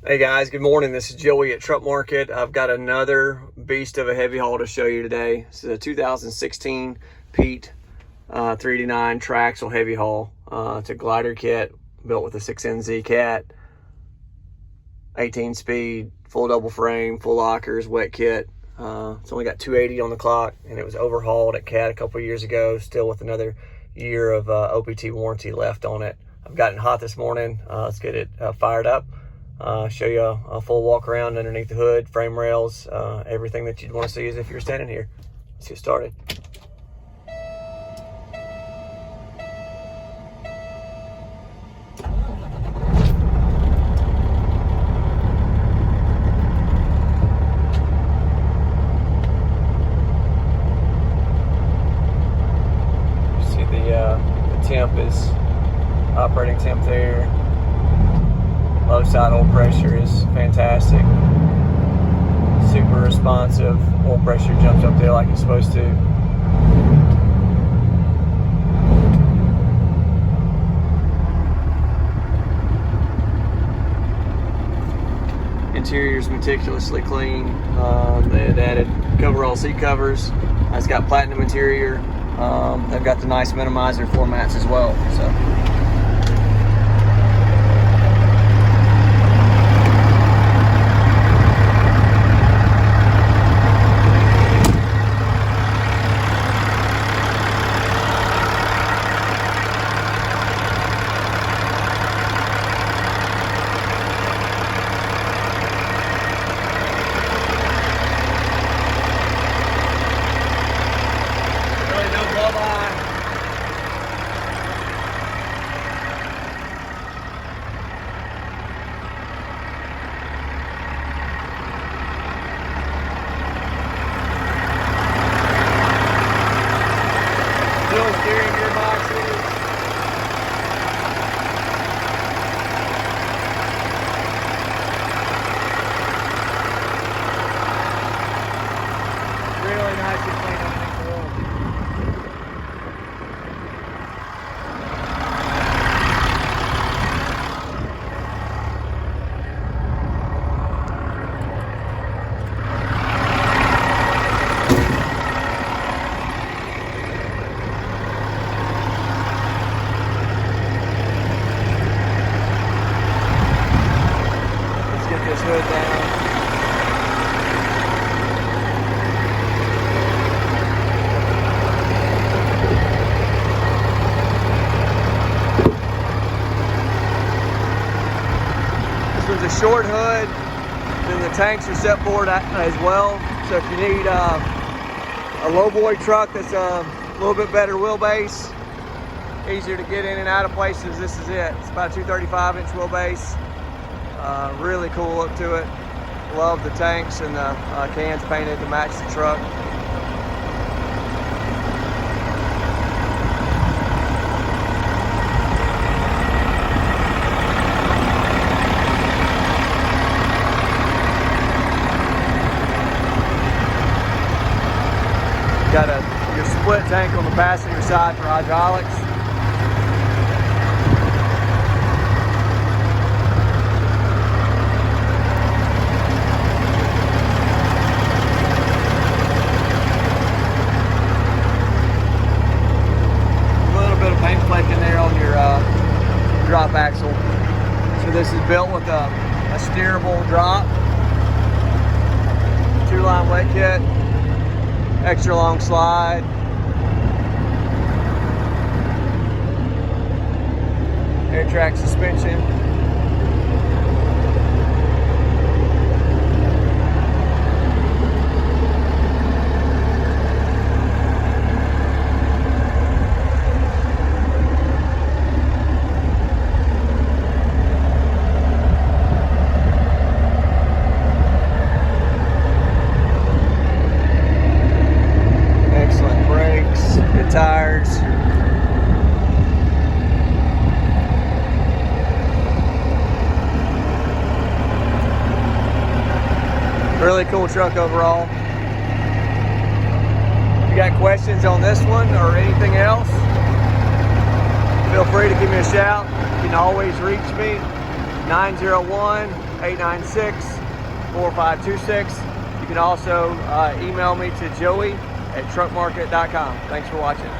Hey guys, good morning. This is Joey at Truck Market. I've got another beast of a heavy haul to show you today. This is a 2016 Pete 389 Triaxle heavy haul. It's a glider kit built with a 6NZ cat, 18 speed, full double frame, full lockers, wet kit. It's only got 280 on the clock, and it was overhauled at CAT a couple of years ago, still with another year of OPT warranty left on it. I've gotten hot this morning. Let's get it fired up. Show you a full walk around underneath the hood, frame rails, everything that you'd want to see as if you're standing here. Let's get started. See the temp is operating temp there. Low side oil pressure is fantastic. Super responsive. Oil pressure jumps up there like it's supposed to. Interior is meticulously clean. They had added coverall seat covers. It's got platinum interior. They've got the nice minimizer floor mats as well. So. Steering gearboxes. Really nice and clean underneath the hood. This hood down. This one's a short hood, then the tanks are set forward as well. So if you need a low boy truck that's a little bit better wheelbase, easier to get in and out of places, this is it. It's about a 235-inch wheelbase. Really cool look to it. Love the tanks and the cans painted to match the truck. Got your split tank on the passenger side for hydraulics. In there on your drop axle. So this is built with a steerable drop, 2-line wet kit, extra long slide, air track suspension. Tires. Really cool truck overall. If you got questions on this one or anything else, feel free to give me a shout. You can always reach me, 901 212-896-4526. You can also email me to joey@truckmarket.com. Thanks for watching.